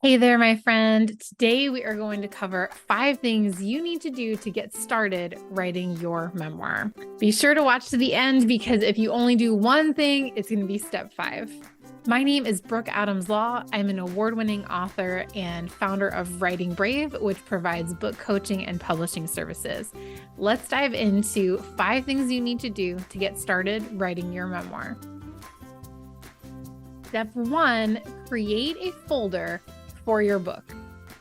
Hey there, my friend. Today we are going to cover 5 things you need to do to get started writing your memoir. Be sure to watch to the end because if you only do one thing, it's going to be step 5. My name is Brooke Adams Law. I'm an award-winning author and founder of Writing Brave, which provides book coaching and publishing services. Let's dive into 5 things you need to do to get started writing your memoir. Step 1, create a folder for your book.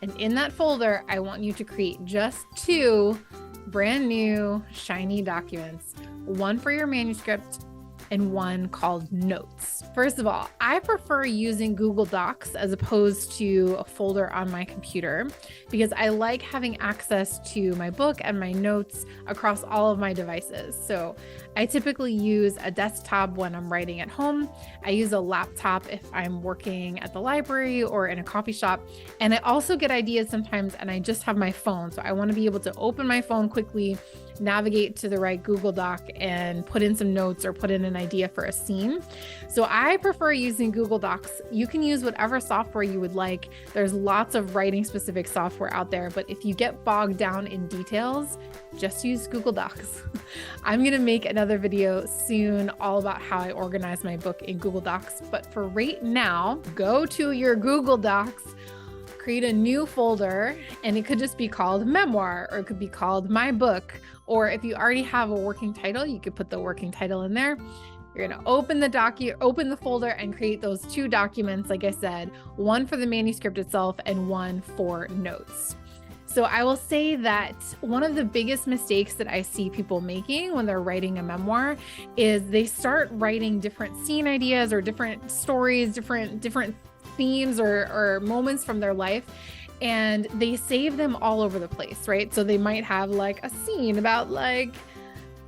And in that folder, I want you to create just 2 brand new, shiny documents, one for your manuscript and one called notes. First of all, I prefer using Google Docs as opposed to a folder on my computer because I like having access to my book and my notes across all of my devices. So I typically use a desktop when I'm writing at home. I use a laptop if I'm working at the library or in a coffee shop. And I also get ideas sometimes and I just have my phone. So I want to be able to open my phone quickly, navigate to the right Google Doc and put in some notes or put in an idea for a scene. So I prefer using Google Docs. You can use whatever software you would like. There's lots of writing specific software out there, but if you get bogged down in details, just use Google Docs. I'm going to make another video soon all about how I organize my book in Google Docs. But for right now, go to your Google Docs, create a new folder, and it could just be called Memoir, or it could be called My Book. Or if you already have a working title, you could put the working title in there. You're going to open the folder and create those 2 documents, like I said, one for the manuscript itself and one for notes. So I will say that one of the biggest mistakes that I see people making when they're writing a memoir is they start writing different scene ideas or different stories, different themes or moments from their life, and they save them all over the place, right? So they might have like a scene about like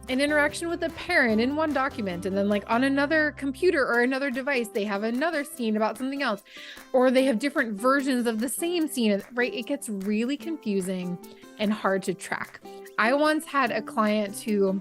an interaction with a parent in one document, and then like on another computer or another device, they have another scene about something else, or they have different versions of the same scene, right? It gets really confusing and hard to track. I once had a client who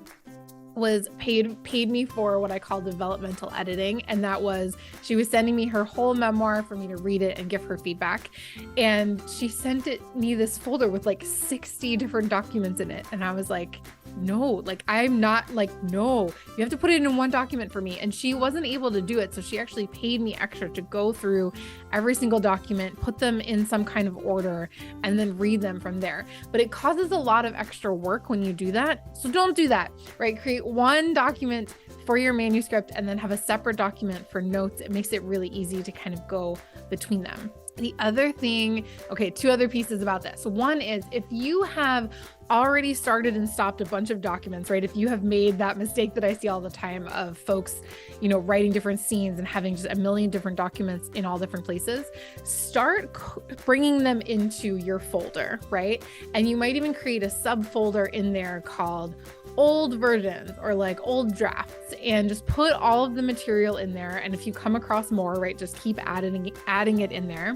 was paid me for what I call developmental editing. And that was, she was sending me her whole memoir for me to read it and give her feedback. And she sent me this folder with like 60 different documents in it. And I was like, no, like, I'm not like, no, you have to put it in one document for me. And she wasn't able to do it. So she actually paid me extra to go through every single document, put them in some kind of order, and then read them from there. But it causes a lot of extra work when you do that. So don't do that, right? Create one document for your manuscript and then have a separate document for notes. It makes it really easy to kind of go between them. The other thing, okay, 2 other pieces about this. One is if you have already started and stopped a bunch of documents, right? If you have made that mistake that I see all the time of folks, writing different scenes and having just a million different documents in all different places, start bringing them into your folder, right? And you might even create a subfolder in there called old versions or like old drafts, and just put all of the material in there. And if you come across more, right, just keep adding it in there.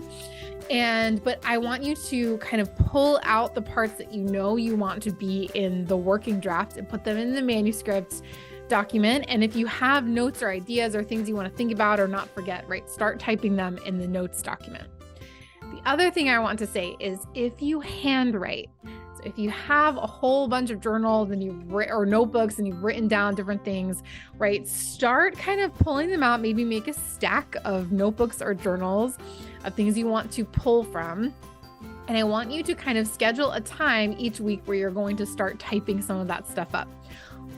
But I want you to kind of pull out the parts that you want to be in the working draft and put them in the manuscript document. And if you have notes or ideas or things you want to think about or not forget, right, start typing them in the notes document. The other thing I want to say is if you handwrite, so if you have a whole bunch of journals and or notebooks and you've written down different things, right, start kind of pulling them out. Maybe make a stack of notebooks or journals of things you want to pull from. And I want you to kind of schedule a time each week where you're going to start typing some of that stuff up.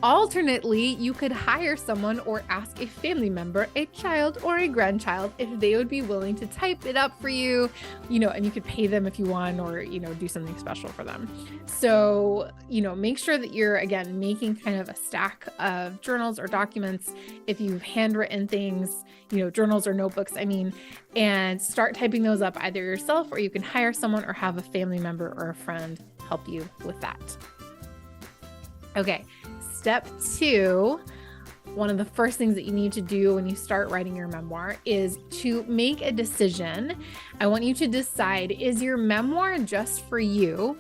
Alternately, you could hire someone or ask a family member, a child or a grandchild, if they would be willing to type it up for you, and you could pay them if you want, or, do something special for them. So, make sure that you're, again, making kind of a stack of journals or documents if you've handwritten things, journals or notebooks, and start typing those up either yourself, or you can hire someone or have a family member or a friend help you with that. Okay. Step 2, one of the first things that you need to do when you start writing your memoir is to make a decision. I want you to decide, is your memoir just for you,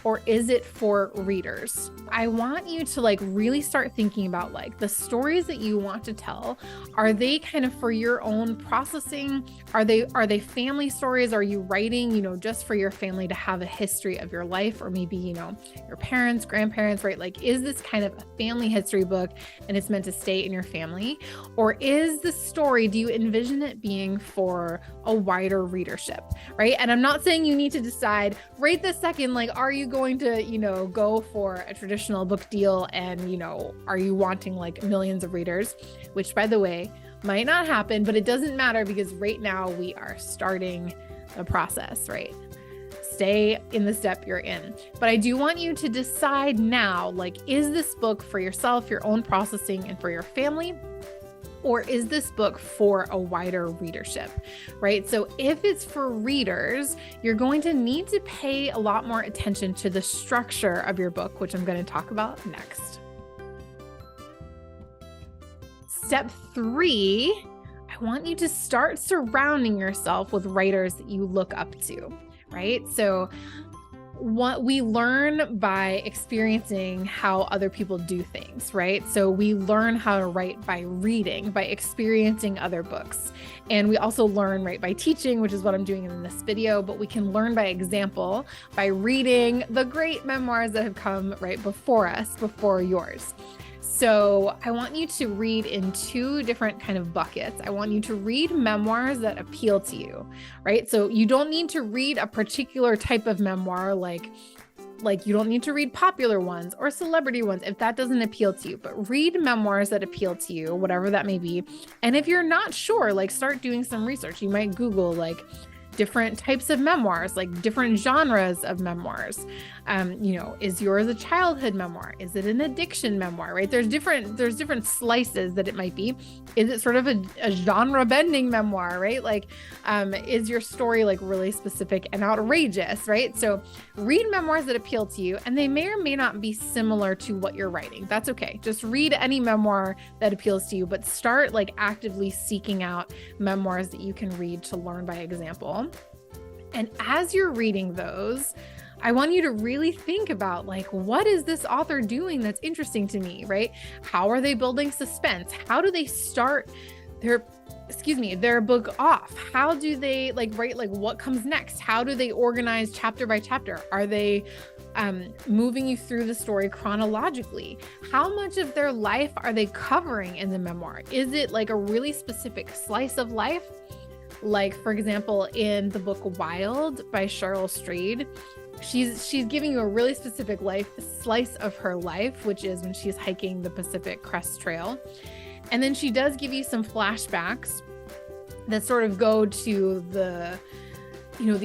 or is it for readers? I want you to like really start thinking about like the stories that you want to tell. Are they kind of for your own processing? Are they family stories? Are you writing, just for your family to have a history of your life, or maybe, your parents, grandparents, right? Like, is this kind of a family history book and it's meant to stay in your family? Or is the story, do you envision it being for a wider readership, right? And I'm not saying you need to decide right this second, like, are you going to, go for a traditional book deal and, are you wanting like millions of readers, which by the way, might not happen, but it doesn't matter because right now we are starting the process, right? Stay in the step you're in. But I do want you to decide now, like, is this book for yourself, your own processing, and for your family? Or is this book for a wider readership, right? So if it's for readers, you're going to need to pay a lot more attention to the structure of your book, which I'm going to talk about next. Step 3, I want you to start surrounding yourself with writers that you look up to, right? So what we learn by experiencing how other people do things, right? So we learn how to write by reading, by experiencing other books. And we also learn, right, by teaching, which is what I'm doing in this video, but we can learn by example, by reading the great memoirs that have come right before us, before yours. So I want you to read in 2 different kind of buckets. I want you to read memoirs that appeal to you, right? So you don't need to read a particular type of memoir, like you don't need to read popular ones or celebrity ones if that doesn't appeal to you, but read memoirs that appeal to you, whatever that may be. And if you're not sure, like, start doing some research. You might Google like different types of memoirs, like different genres of memoirs. Is yours a childhood memoir? Is it an addiction memoir, right? There's different slices that it might be. Is it sort of a genre bending memoir, right? Like, is your story like really specific and outrageous, right? So read memoirs that appeal to you, and they may or may not be similar to what you're writing. That's okay. Just read any memoir that appeals to you, but start like actively seeking out memoirs that you can read to learn by example. And as you're reading those, I want you to really think about, like, what is this author doing that's interesting to me, right? How are they building suspense? How do they start their book off? How do they write, what comes next? How do they organize chapter by chapter? Are they moving you through the story chronologically? How much of their life are they covering in the memoir? Is it like a really specific slice of life? Like, for example, in the book Wild by Cheryl Strayed, she's giving you a really specific slice of her life, which is when she's hiking the Pacific Crest Trail. And then she does give you some flashbacks that sort of go to the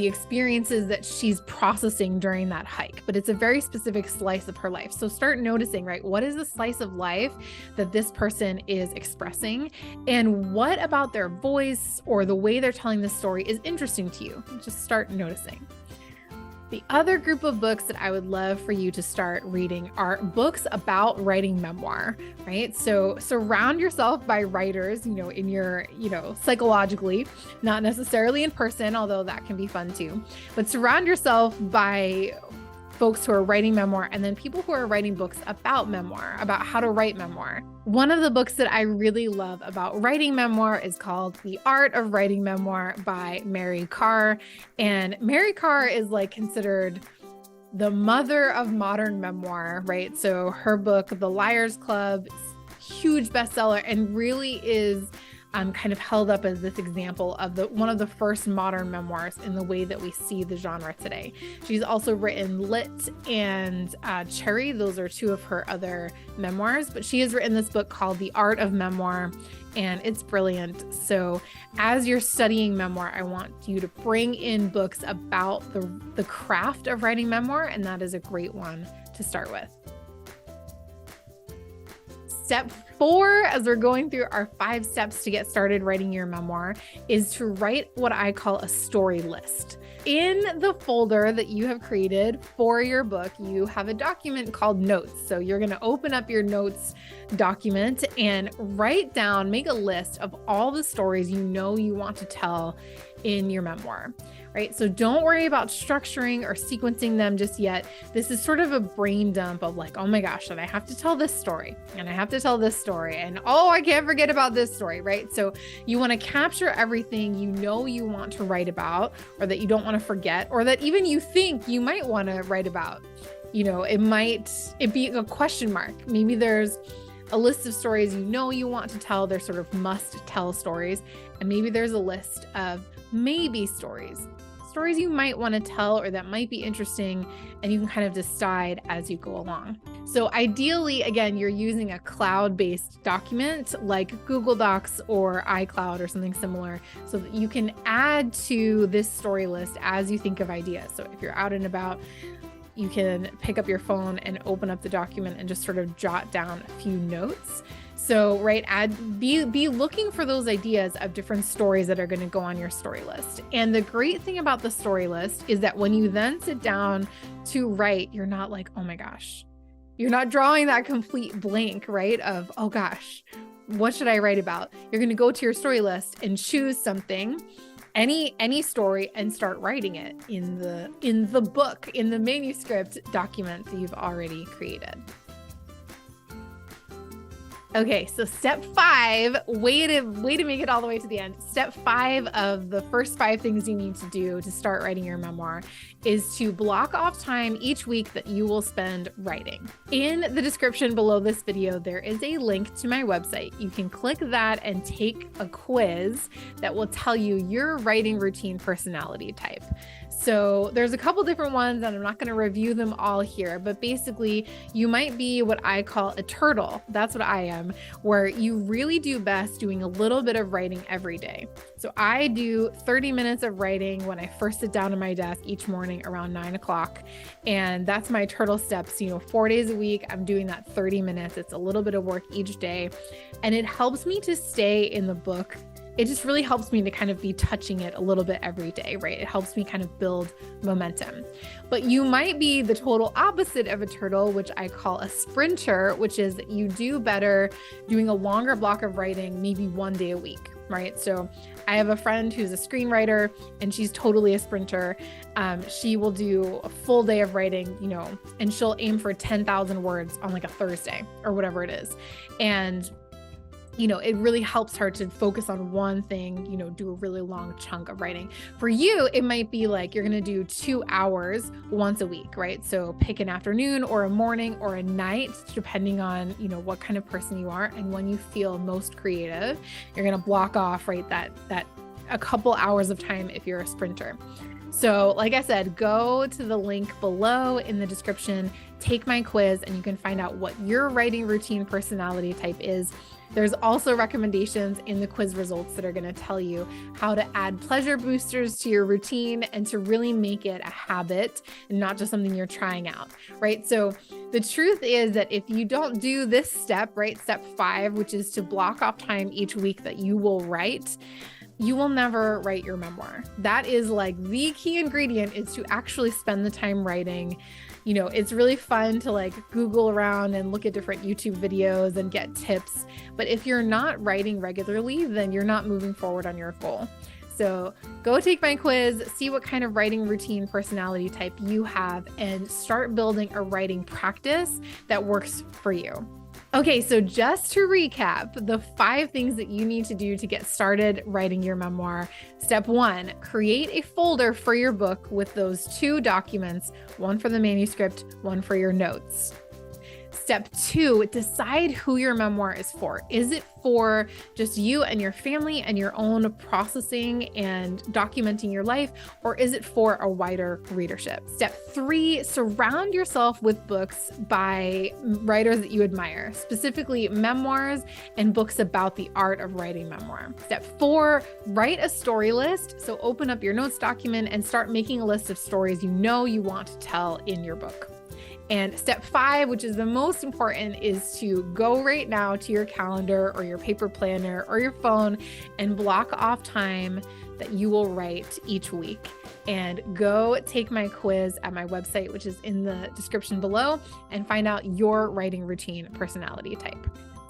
experiences that she's processing during that hike, but it's a very specific slice of her life. So start noticing, right? What is the slice of life that this person is expressing? And what about their voice or the way they're telling the story is interesting to you? Just start noticing. The other group of books that I would love for you to start reading are books about writing memoir, right? So surround yourself by writers, in your, psychologically, not necessarily in person, although that can be fun too, but surround yourself by folks who are writing memoir, and then people who are writing books about memoir, about how to write memoir. One of the books that I really love about writing memoir is called The Art of Writing Memoir by Mary Karr. And Mary Karr is like considered the mother of modern memoir, right? So her book, The Liars Club, huge bestseller, and really is kind of held up as this example of one of the first modern memoirs in the way that we see the genre today. She's also written Lit and Cherry. Those are 2 of her other memoirs, but she has written this book called The Art of Memoir, and it's brilliant. So as you're studying memoir, I want you to bring in books about the craft of writing memoir, and that is a great one to start with. Step 4, as we're going through our 5 steps to get started writing your memoir, is to write what I call a story list. In the folder that you have created for your book, you have a document called Notes. So you're going to open up your notes document and write down, make a list of all the stories you want to tell in your memoir, right? So don't worry about structuring or sequencing them just yet. This is sort of a brain dump of like, oh my gosh, and I have to tell this story and I have to tell this story and oh, I can't forget about this story, right? So you want to capture everything you know you want to write about, or that you don't want to forget, or that even you think you might want to write about. You know, it be a question mark. Maybe there's a list of stories you know you want to tell. They're sort of must tell stories. And maybe there's a list of maybe stories you might want to tell or that might be interesting, and you can kind of decide as you go along. So ideally, again, you're using a cloud-based document like Google Docs or iCloud or something similar, so that you can add to this story list as you think of ideas. So if you're out and about, you can pick up your phone and open up the document and just sort of jot down a few notes. So, right, be looking for those ideas of different stories that are going to go on your story list. And the great thing about the story list is that when you then sit down to write, you're not like, oh my gosh, you're not drawing that complete blank, right? Of, oh gosh, what should I write about? You're going to go to your story list and choose something, any story, and start writing it in the book, in the manuscript document that you've already created. Okay, so step 5, way to make it all the way to the end. Step 5 of the first 5 things you need to do to start writing your memoir is to block off time each week that you will spend writing. In the description below this video, there is a link to my website. You can click that and take a quiz that will tell you your writing routine personality type. So there's a couple different ones, and I'm not going to review them all here, but basically you might be what I call a turtle. That's what I am, where you really do best doing a little bit of writing every day. So I do 30 minutes of writing when I first sit down at my desk each morning around 9 o'clock. And that's my turtle steps. 4 days a week, I'm doing that 30 minutes. It's a little bit of work each day. And it helps me to stay in the book. It just really helps me to kind of be touching it a little bit every day, right? It helps me kind of build momentum. But you might be the total opposite of a turtle, which I call a sprinter, which is that you do better doing a longer block of writing, maybe 1 day a week, right? So I have a friend who's a screenwriter, and she's totally a sprinter. She will do a full day of writing, and she'll aim for 10,000 words on like a Thursday or whatever it is. And it really helps her to focus on one thing, do a really long chunk of writing. For you, it might be like you're going to do 2 hours once a week, right? So pick an afternoon or a morning or a night, depending on, what kind of person you are. And when you feel most creative, you're going to block off, right, that a couple hours of time if you're a sprinter. So like I said, go to the link below in the description, take my quiz, and you can find out what your writing routine personality type is. There's also recommendations in the quiz results that are going to tell you how to add pleasure boosters to your routine and to really make it a habit and not just something you're trying out, right? So the truth is that if you don't do this step, right, step 5, which is to block off time each week that you will write, you will never write your memoir. That is like the key ingredient, is to actually spend the time writing. It's really fun to like Google around and look at different YouTube videos and get tips. But if you're not writing regularly, then you're not moving forward on your goal. So go take my quiz, see what kind of writing routine personality type you have, and start building a writing practice that works for you. Okay, so just to recap, the 5 things that you need to do to get started writing your memoir. Step 1, create a folder for your book with those 2 documents, one for the manuscript, one for your notes. Step 2, decide who your memoir is for. Is it for just you and your family and your own processing and documenting your life, or is it for a wider readership? Step 3, surround yourself with books by writers that you admire, specifically memoirs and books about the art of writing memoir. Step 4, write a story list. So open up your notes document and start making a list of stories you want to tell in your book. And step 5, which is the most important, is to go right now to your calendar or your paper planner or your phone and block off time that you will write each week. And go take my quiz at my website, which is in the description below, and find out your writing routine personality type.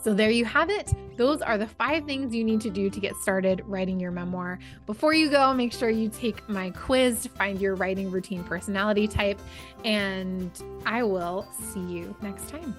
So there you have it. Those are the 5 things you need to do to get started writing your memoir. Before you go, make sure you take my quiz to find your writing routine personality type, and I will see you next time.